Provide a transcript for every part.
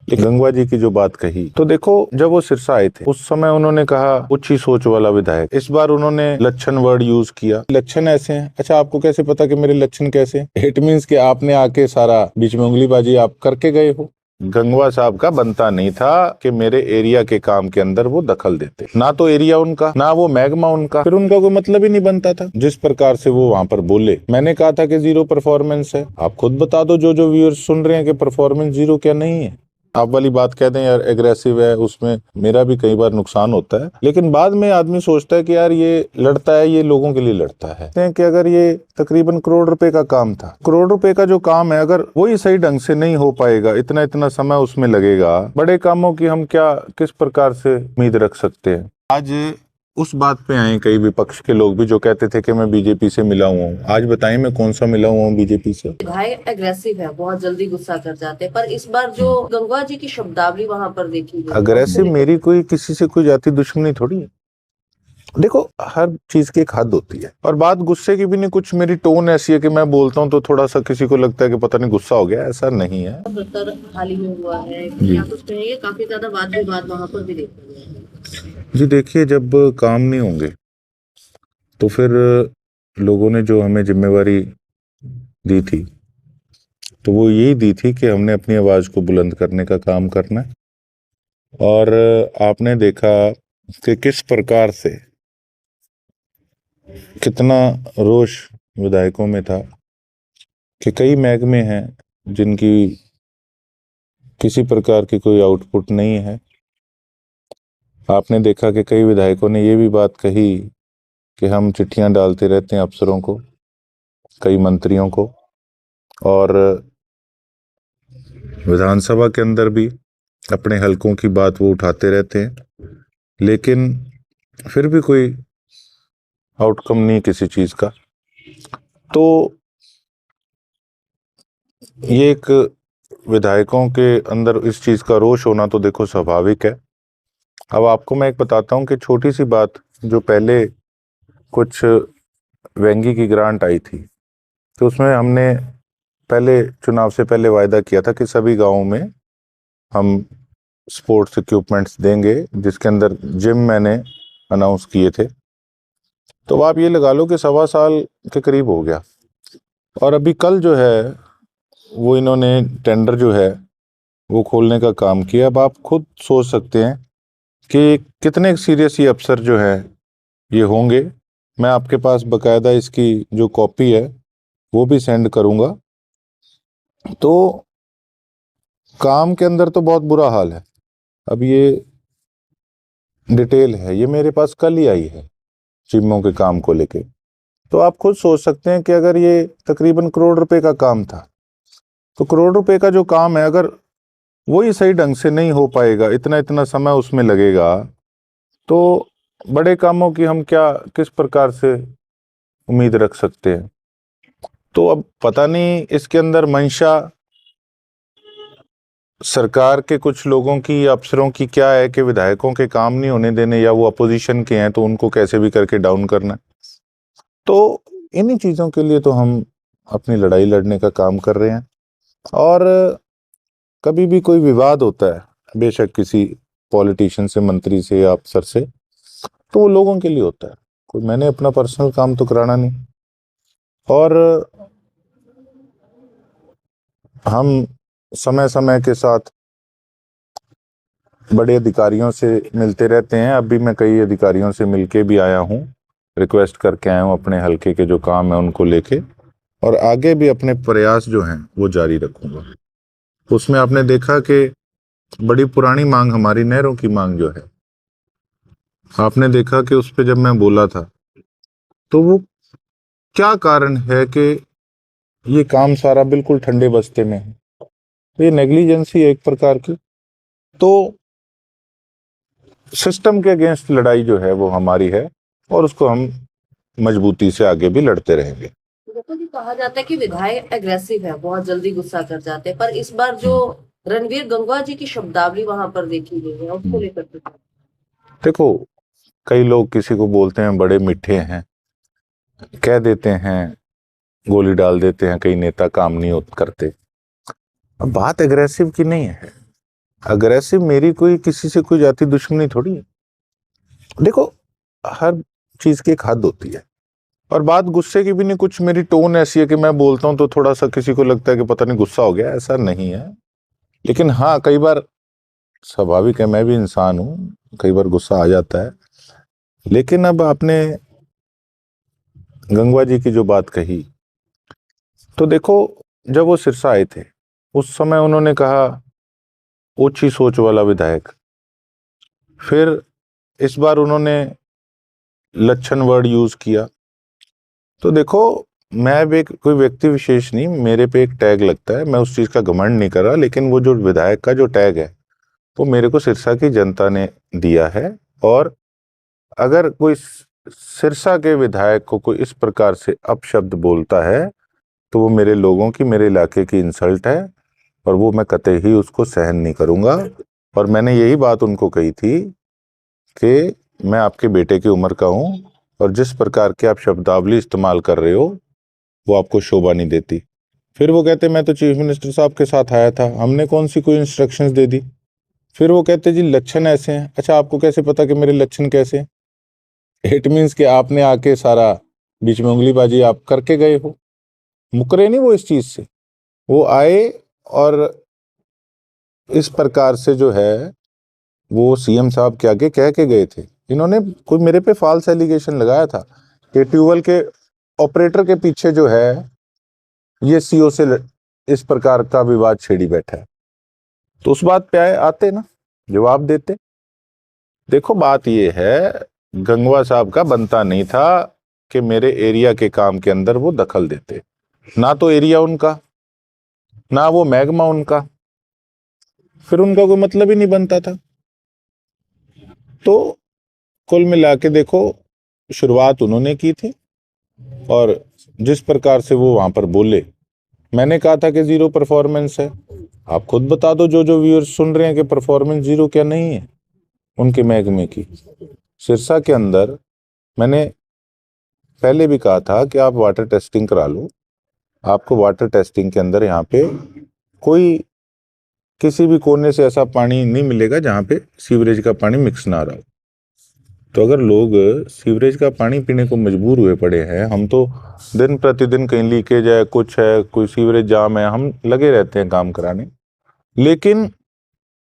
लेकिन गंगवा जी की जो बात कही, तो देखो जब वो सिरसा आए थे उस समय उन्होंने कहा ऊंची सोच वाला विधायक। इस बार उन्होंने लक्षण वर्ड यूज किया, लक्षण ऐसे हैं। अच्छा, आपको कैसे पता कि मेरे लक्षण कैसे हैं? इट मीन्स कि आपने आके सारा बीच में उंगलीबाजी आप करके गए हो। गंगवा साहब का बनता नहीं था कि मेरे एरिया के काम के अंदर वो दखल देते, ना तो एरिया उनका ना वो मैग्मा उनका, फिर उनका कोई मतलब ही नहीं बनता था। जिस प्रकार से वो वहां पर बोले, मैंने कहा था कि जीरो परफॉर्मेंस है। आप खुद बता दो जो जो व्यूअर्स सुन रहे हैं कि परफॉर्मेंस जीरो क्या नहीं है। आप वाली बात कह दें यार एग्रेसिव है, उसमें मेरा भी कई बार नुकसान होता है, लेकिन बाद में आदमी सोचता है कि यार ये लड़ता है, ये लोगों के लिए लड़ता है कि अगर ये तकरीबन करोड़ रुपए का काम था, करोड़ रुपए का जो काम है अगर वही सही ढंग से नहीं हो पाएगा, इतना इतना समय उसमें लगेगा, बड़े कामों की हम क्या किस प्रकार से उम्मीद रख सकते हैं। आज उस बात पे आए कई विपक्ष के लोग भी जो कहते थे कि मैं बीजेपी से मिला हुआ हूँ। आज बताइए मैं कौन सा मिला हुआ हूँ बीजेपी से। विधायक एग्रेसिव है, बहुत जल्दी गुस्सा कर जाते हैं, पर इस बार जो गंगवा जी की शब्दावली वहां पर देखी गई, अग्रेसिव मेरी कोई किसी से कोई जाति दुश्मनी थोड़ी है। देखो हर चीज की एक हद होती है, और बात गुस्से की भी नहीं। कुछ मेरी टोन ऐसी है कि मैं बोलता हूँ तो थोड़ा सा किसी को लगता है कि पता नहीं गुस्सा हो गया, ऐसा नहीं है। बेहतर हाल ही में हुआ है, जी क्या कुछ कहेंगे? काफी ज्यादा वाद विवाद वहां पर भी देखा गया है। जी, देखिए जब काम नहीं होंगे तो फिर लोगों ने जो हमें जिम्मेवारी दी थी तो वो यही दी थी कि हमने अपनी आवाज को बुलंद करने का काम करना है। और आपने देखा कि किस प्रकार से कितना रोष विधायकों में था कि कई महकमे हैं जिनकी किसी प्रकार की कोई आउटपुट नहीं है। आपने देखा कि कई विधायकों ने ये भी बात कही कि हम चिट्ठियां डालते रहते हैं अफसरों को, कई मंत्रियों को, और विधानसभा के अंदर भी अपने हलकों की बात वो उठाते रहते हैं, लेकिन फिर भी कोई आउटकम नहीं किसी चीज का। तो ये एक विधायकों के अंदर इस चीज का रोष होना तो देखो स्वाभाविक है। अब आपको मैं एक बताता हूँ कि छोटी सी बात, जो पहले कुछ वेंगी की ग्रांट आई थी तो उसमें हमने पहले चुनाव से पहले वायदा किया था कि सभी गांवों में हम स्पोर्ट्स इक्विपमेंट्स देंगे, जिसके अंदर जिम मैंने अनाउंस किए थे। तो आप ये लगा लो कि 1.25 साल के करीब हो गया, और अभी कल जो है वो इन्होंने टेंडर जो है वो खोलने का काम किया। अब आप खुद सोच सकते हैं कि कितने सीरियस ये अफसर जो है ये होंगे। मैं आपके पास बकायदा इसकी जो कॉपी है वो भी सेंड करूंगा। तो काम के अंदर तो बहुत बुरा हाल है। अब ये डिटेल है, ये मेरे पास कल ही आई है जिम्मों के काम को लेके। तो आप खुद सोच सकते हैं कि अगर ये तकरीबन करोड़ रुपए का काम था, तो करोड़ रुपए का जो काम है अगर वही सही ढंग से नहीं हो पाएगा, इतना इतना समय उसमें लगेगा, तो बड़े कामों की हम क्या किस प्रकार से उम्मीद रख सकते हैं। तो अब पता नहीं इसके अंदर मंशा सरकार के कुछ लोगों की या अफसरों की क्या है कि विधायकों के काम नहीं होने देने, या वो अपोजिशन के हैं तो उनको कैसे भी करके डाउन करना। तो इन्हीं चीजों के लिए तो हम अपनी लड़ाई लड़ने का काम कर रहे हैं। और कभी भी कोई विवाद होता है, बेशक किसी पॉलिटिशियन से, मंत्री से या अफसर से, तो वो लोगों के लिए होता है, कोई मैंने अपना पर्सनल काम तो कराना नहीं। और हम समय समय के साथ बड़े अधिकारियों से मिलते रहते हैं। अभी मैं कई अधिकारियों से मिलके भी आया हूँ, रिक्वेस्ट करके आया हूँ अपने हल्के के जो काम है उनको लेके, और आगे भी अपने प्रयास जो हैं वो जारी रखूंगा। उसमें आपने देखा कि बड़ी पुरानी मांग हमारी नहरों की मांग जो है, आपने देखा कि उस पर जब मैं बोला था तो वो क्या कारण है कि ये काम सारा बिल्कुल ठंडे बस्ते में है। तो ये नेग्लिजेंसी है एक प्रकार की। तो सिस्टम के अगेंस्ट लड़ाई जो है वो हमारी है, और उसको हम मजबूती से आगे भी लड़ते रहेंगे। देखो जी, कहा जाता है कि विधायक एग्रेसिव है, बहुत जल्दी गुस्सा कर जाते हैं, पर इस बार जो रणवीर गंगवा जी की शब्दावली वहां पर देखी गई है, उसको लेकर के देखो कई लोग किसी को बोलते हैं बड़े मीठे हैं, कह देते हैं, गोली डाल देते हैं, कई नेता काम नहीं करते। अब बात एग्रेसिव की नहीं है, अग्रेसिव मेरी कोई किसी से कोई जाति दुश्मनी थोड़ी है। देखो, हर चीज की एक हद होती है, और बात गुस्से की भी नहीं। कुछ मेरी टोन ऐसी है कि मैं बोलता हूं तो थोड़ा सा किसी को लगता है कि पता नहीं गुस्सा हो गया, ऐसा नहीं है। लेकिन हाँ, कई बार स्वाभाविक है, मैं भी इंसान हूं, कई बार गुस्सा आ जाता है। लेकिन अब आपने गंगवा जी की जो बात कही, तो देखो, जब वो सिरसा आए थे उस समय उन्होंने कहा ओछी सोच वाला विधायक। फिर इस बार उन्होंने लक्षण वर्ड यूज किया। तो देखो, मैं भी कोई व्यक्ति विशेष नहीं, मेरे पे एक टैग लगता है, मैं उस चीज का घमंड नहीं कर रहा, लेकिन वो जो विधायक का जो टैग है वो मेरे को सिरसा की जनता ने दिया है। और अगर कोई सिरसा के विधायक को कोई इस प्रकार से अपशब्द बोलता है तो वो मेरे लोगों की, मेरे इलाके की इंसल्ट है, और वो मैं कतई ही उसको सहन नहीं करूंगा। और मैंने यही बात उनको कही थी कि मैं आपके बेटे की उम्र का हूं, और जिस प्रकार के आप शब्दावली इस्तेमाल कर रहे हो वो आपको शोभा नहीं देती। फिर वो कहते मैं तो चीफ मिनिस्टर साहब के साथ आया था, हमने कौन सी कोई इंस्ट्रक्शंस दे दी। फिर वो कहते जी लक्षण ऐसे हैं। अच्छा, आपको कैसे पता कि मेरे लक्षण कैसे हैं? इट मीन्स कि आपने आके सारा बीच में उंगलीबाजी आप करके गए हो। मुकरे नहीं वो इस चीज से, वो आए और इस प्रकार से जो है वो सीएम साहब के आगे कह के गए थे। इन्होंने कोई मेरे पे फॉल्स एलिगेशन लगाया था कि ट्यूबवेल के ऑपरेटर के पीछे जो है ये सीओ से इस प्रकार का विवाद छेड़ी बैठा है। तो उस बात पे आते ना, जवाब देते। देखो, बात ये है, गंगवा साहब का बनता नहीं था कि मेरे एरिया के काम के अंदर वो दखल देते। ना तो एरिया उनका, ना वो मैग्मा उनका, फिर उनका कोई मतलब ही नहीं बनता था। तो कुल मिला के देखो, शुरुआत उन्होंने की थी, और जिस प्रकार से वो वहां पर बोले, मैंने कहा था कि जीरो परफॉर्मेंस है। आप खुद बता दो, जो जो व्यूअर्स सुन रहे हैं, कि परफॉर्मेंस जीरो क्या नहीं है उनके महकमे की। सिरसा के अंदर मैंने पहले भी कहा था कि आप वाटर टेस्टिंग करा लो। आपको वाटर टेस्टिंग के अंदर यहाँ पे कोई किसी भी कोने से ऐसा पानी नहीं मिलेगा जहाँ पे सीवरेज का पानी मिक्स ना रहा हो। तो अगर लोग सीवरेज का पानी पीने को मजबूर हुए पड़े हैं, हम तो दिन प्रतिदिन कहीं लीकेज है, कुछ है, कोई सीवरेज जाम है, हम लगे रहते हैं काम कराने, लेकिन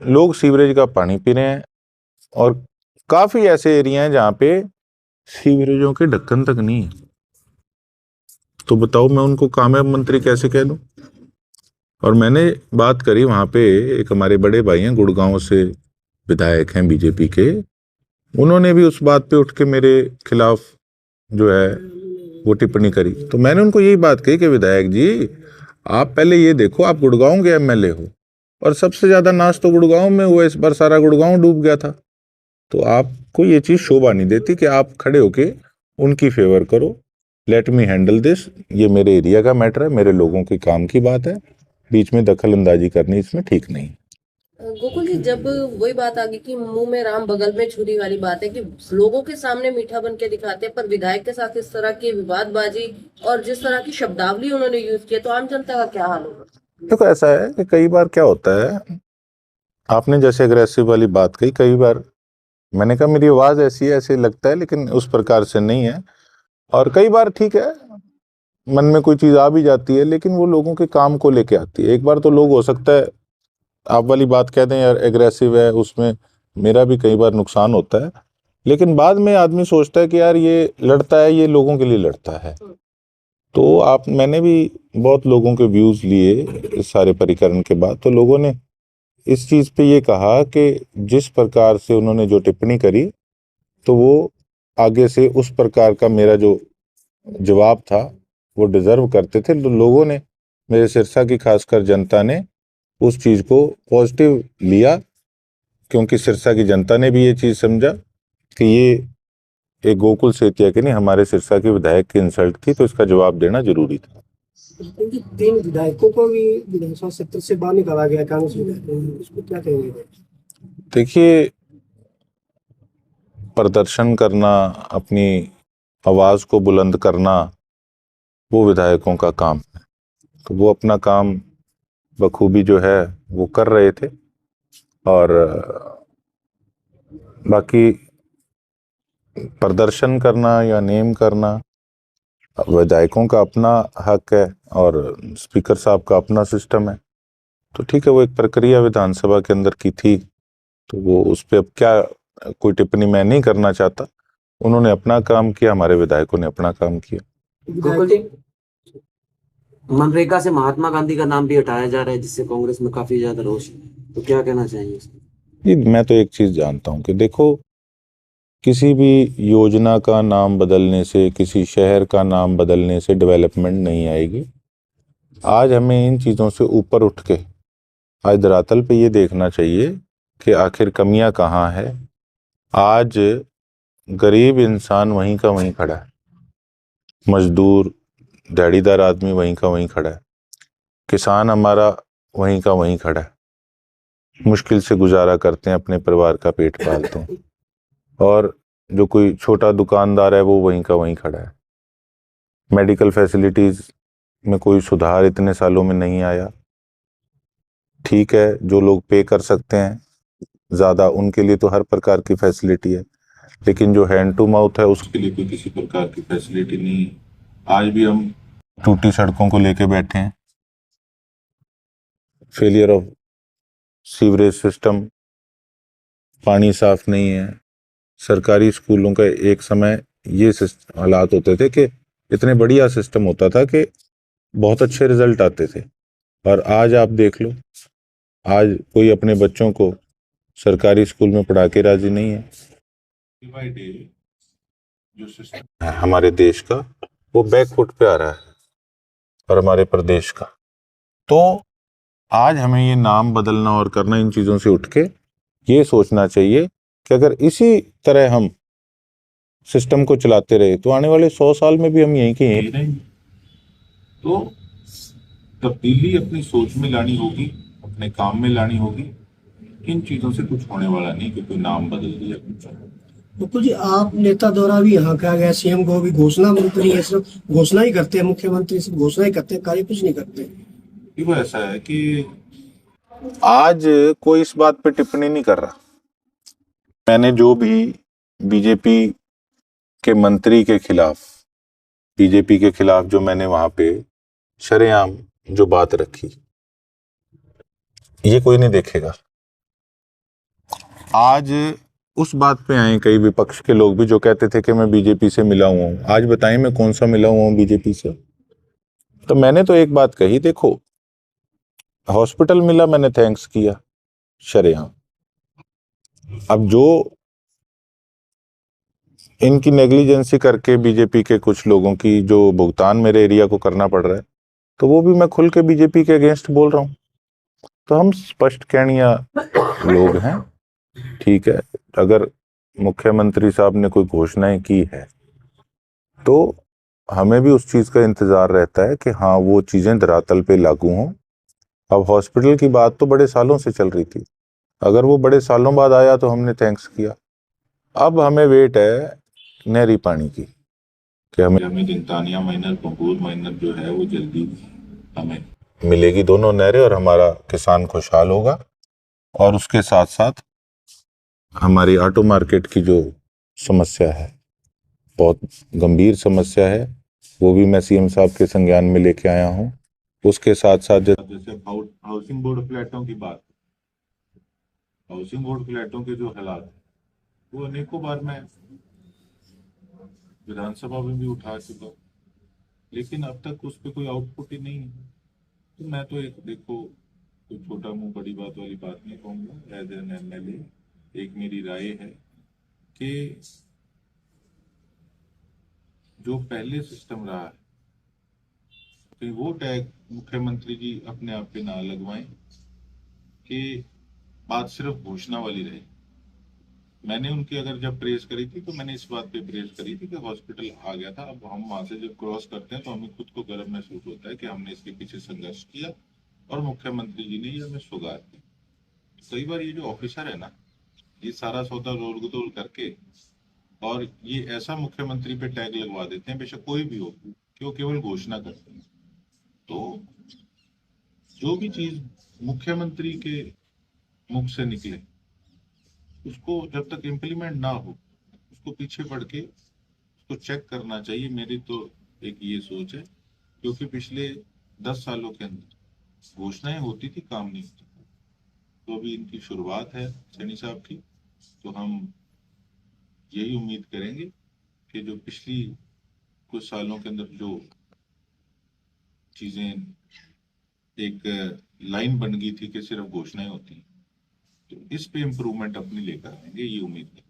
लोग सीवरेज का पानी पी रहे हैं। और काफी ऐसे एरिया हैं जहाँ पे सीवरेजों के ढक्कन तक नहीं है। तो बताओ, मैं उनको कामयाब मंत्री कैसे कह दूं? और मैंने बात करी वहां पे, एक हमारे बड़े भाई हैं गुड़गांव से, विधायक हैं बीजेपी के, उन्होंने भी उस बात पे उठ के मेरे खिलाफ जो है वो टिप्पणी करी। तो मैंने उनको यही बात कही कि विधायक जी, आप पहले ये देखो, आप गुड़गांव के एमएलए हो, और सबसे ज्यादा नाश तो गुड़गांव में हुआ, इस बार सारा गुड़गांव डूब गया था। तो आपको ये चीज शोभा नहीं देती कि आप खड़े होके उनकी फेवर करो। लेट मी हैंडल दिस, ये मेरे एरिया का मैटर है, मेरे लोगों के काम की बात है, बीच में दखल अंदाजी करनी इसमें ठीक नहीं। गोकुल जी, जब वही बात आ गई कि मुंह में राम बगल में छुरी वाली बात है कि लोगों के सामने मीठा बन के दिखाते हैं, पर विधायक के साथ इस तरह की विवादबाजी और जिस तरह की शब्दावली उन्होंने यूज किया, तो आम जनता का क्या हाल होगा? देखो, ऐसा है कि कई बार क्या होता है, आपने जैसे अग्रेसिव वाली बात कही, कई बार मैंने कहा मेरी आवाज ऐसी है, ऐसे लगता है, लेकिन उस प्रकार से नहीं है। और कई बार ठीक है, मन में कोई चीज आ भी जाती है, लेकिन वो लोगों के काम को लेके आती है। एक बार तो लोग हो सकता है आप वाली बात कह दें यार एग्रेसिव है, उसमें मेरा भी कई बार नुकसान होता है, लेकिन बाद में आदमी सोचता है कि यार ये लड़ता है, ये लोगों के लिए लड़ता है। तो मैंने भी बहुत लोगों के व्यूज लिए इस सारे परिकरण के बाद, तो लोगों ने इस चीज पे ये कहा कि जिस प्रकार से उन्होंने जो टिप्पणी करी, तो वो आगे से उस प्रकार का मेरा जो जवाब था वो डिजर्व करते थे। तो लोगों ने, मेरे सिरसा की खासकर जनता ने उस चीज को पॉजिटिव लिया, क्योंकि सिरसा की जनता ने भी ये चीज समझा कि ये एक गोकुल सेतिया की नहीं, हमारे सिरसा के विधायक की इंसल्ट थी, तो इसका जवाब देना जरूरी था। क्योंकि 3 विधायकों को भी विधानसभा क्षेत्र से बाहर निकाला गया कांग्रेस विधायकों, उसको क्या कहेंगे? देखिए, प्रदर्शन करना, अपनी आवाज को बुलंद करना, वो विधायकों का काम है। तो वो अपना काम बखूबी जो है वो कर रहे थे। और बाकी प्रदर्शन करना या नेम करना विधायकों का अपना हक है और स्पीकर साहब का अपना सिस्टम है। तो ठीक है, वो एक प्रक्रिया विधानसभा के अंदर की थी, तो वो उस पर अब क्या कोई टिप्पणी मैं नहीं करना चाहता। उन्होंने अपना काम किया, हमारे विधायकों ने अपना काम किया। गोकुल जी, मनरेगा से महात्मा गांधी का नाम भी हटाया जा रहा है, जिससे कांग्रेस में काफी ज्यादा रोष है, तो क्या कहना चाहेंगे इस पर? जी, मैं तो एक चीज जानता हूं कि देखो, किसी भी योजना का नाम बदलने से, किसी शहर का नाम बदलने से डेवलपमेंट नहीं आएगी। आज हमें इन चीज़ों से ऊपर उठ के आज धरातल पे ये देखना चाहिए कि आखिर कमियां कहाँ है। आज गरीब इंसान वहीं का वहीं खड़ा है, मजदूर दिहाड़ीदार आदमी वहीं का वहीं खड़ा है, किसान हमारा वहीं का वहीं खड़ा है, मुश्किल से गुजारा करते हैं, अपने परिवार का पेट पालते हैं, और जो कोई छोटा दुकानदार है वो वहीं का वहीं खड़ा है। मेडिकल फैसिलिटीज में कोई सुधार इतने सालों में नहीं आया। ठीक है, जो लोग पे कर सकते हैं ज़्यादा, उनके लिए तो हर प्रकार की फैसिलिटी है, लेकिन जो हैंड टू माउथ है उसके लिए कोई किसी प्रकार की फैसिलिटी नहीं है। आज भी हम टूटी सड़कों को लेके बैठे हैं, फेलियर ऑफ सीवरेज सिस्टम, पानी साफ नहीं है। सरकारी स्कूलों का एक समय ये हालात होते थे कि इतने बढ़िया सिस्टम होता था कि बहुत अच्छे रिजल्ट आते थे, और आज आप देख लो, आज कोई अपने बच्चों को सरकारी स्कूल में पढ़ा के राजी नहीं है। जो सिस्टम है हमारे देश का, वो बैकफुट पे आ रहा है, और हमारे प्रदेश का। तो आज हमें ये नाम बदलना और करना, इन चीज़ों से उठ के ये सोचना चाहिए कि अगर इसी तरह हम सिस्टम को चलाते रहे तो आने वाले 100 साल में भी हम यहीं के यहीं रहेंगे। तो तब्दीली अपनी सोच में लानी होगी, अपने काम में लानी होगी। इन चीज़ों से कुछ होने वाला नहीं कि कोई नाम बदल दिया कुछ। गोकुल जी, आप नेता दौरा भी यहाँ का गया, सीएम को भी घोषणा मंत्री है, सिर्फ घोषणा ही करते हैं, मुख्यमंत्री सिर्फ घोषणा ही करते हैं, कार्य कुछ नहीं करते। देखो, ऐसा है कि आज कोई इस बात पे टिप्पणी नहीं कर रहा। मैंने जो भी बीजेपी के मंत्री के खिलाफ, बीजेपी के खिलाफ जो मैंने वहां पे शरेआम जो बात रखी, ये कोई नहीं देखेगा। आज उस बात पे आए कई विपक्ष के लोग भी जो कहते थे कि मैं बीजेपी से मिला हुआ हूं। आज बताएं मैं कौन सा मिला हुआ हूं बीजेपी से? तो मैंने तो एक बात कही, देखो, हॉस्पिटल मिला, मैंने थैंक्स किया शरेआम। अब जो इनकी नेग्लिजेंसी करके बीजेपी के कुछ लोगों की जो भुगतान मेरे एरिया को करना पड़ रहा है, तो वो भी मैं खुल के बीजेपी के अगेंस्ट बोल रहा हूं। तो हम स्पष्ट कहनिया लोग हैं। ठीक है, अगर मुख्यमंत्री साहब ने कोई घोषणाएं की है तो हमें भी उस चीज का इंतजार रहता है कि हाँ, वो चीजें धरातल पे लागू हों। अब हॉस्पिटल की बात तो बड़े सालों से चल रही थी, अगर वो बड़े सालों बाद आया तो हमने थैंक्स किया। अब हमें वेट है नहरी पानी की, कि हमें दिनतानिया माइनर, पंगूर माइनर जो है वो जल्दी हमें मिलेगी, दोनों नहरें, और हमारा किसान खुशहाल होगा। और उसके साथ साथ हमारी ऑटो मार्केट की जो समस्या है, बहुत गंभीर समस्या है, वो भी मैं सीएम साहब के संज्ञान में लेके आया हूँ। उसके साथ साथ जैसे हाउसिंग बोर्ड फ्लैटों की बात, हाउसिंग बोर्ड फ्लैटों के जो हालात है, वो अनेकों बार मैं विधानसभा में भी उठा चुका, लेकिन अब तक उस पर कोई आउटपुट ही नहीं है। तो मैं तो एक, देखो, कोई छोटा मुंह बड़ी बात वाली बात नहीं कहूँगा। एज एन एमएलए एक मेरी राय है कि जो पहले सिस्टम रहा है, तो वो टैग मुख्यमंत्री जी अपने आप पे ना लगवाएं कि बात सिर्फ घोषणा वाली रहे। मैंने उनकी अगर जब प्रेस करी थी तो मैंने इस बात पे प्रेस करी थी कि हॉस्पिटल आ गया था। अब हम वहां से जब क्रॉस करते हैं तो हमें खुद को गर्व महसूस होता है कि हमने इसके पीछे संघर्ष किया और मुख्यमंत्री जी ने ये हमें सौगात दी। कई बार ये जो ऑफिसर है ना, ये सारा सौदा रोल गोल करके और ये ऐसा मुख्यमंत्री पे टैग लगवा देते हैं, बेशक कोई भी हो, कि वो केवल घोषणा करते हैं। तो जो भी चीज मुख्यमंत्री के मुख से निकले उसको जब तक इम्प्लीमेंट ना हो उसको पीछे पड़ के उसको चेक करना चाहिए। मेरी तो एक ये सोच है, क्योंकि पिछले 10 सालों के अंदर घोषणाएं होती थी, काम नहीं होता था। तो अभी इनकी शुरुआत है सैनी साहब की, तो हम यही उम्मीद करेंगे कि जो पिछली कुछ सालों के अंदर जो चीजें एक लाइन बन गई थी कि सिर्फ घोषणाएं होती हैं, तो इस पे इम्प्रूवमेंट अपनी लेकर आएंगे, ये उम्मीद है।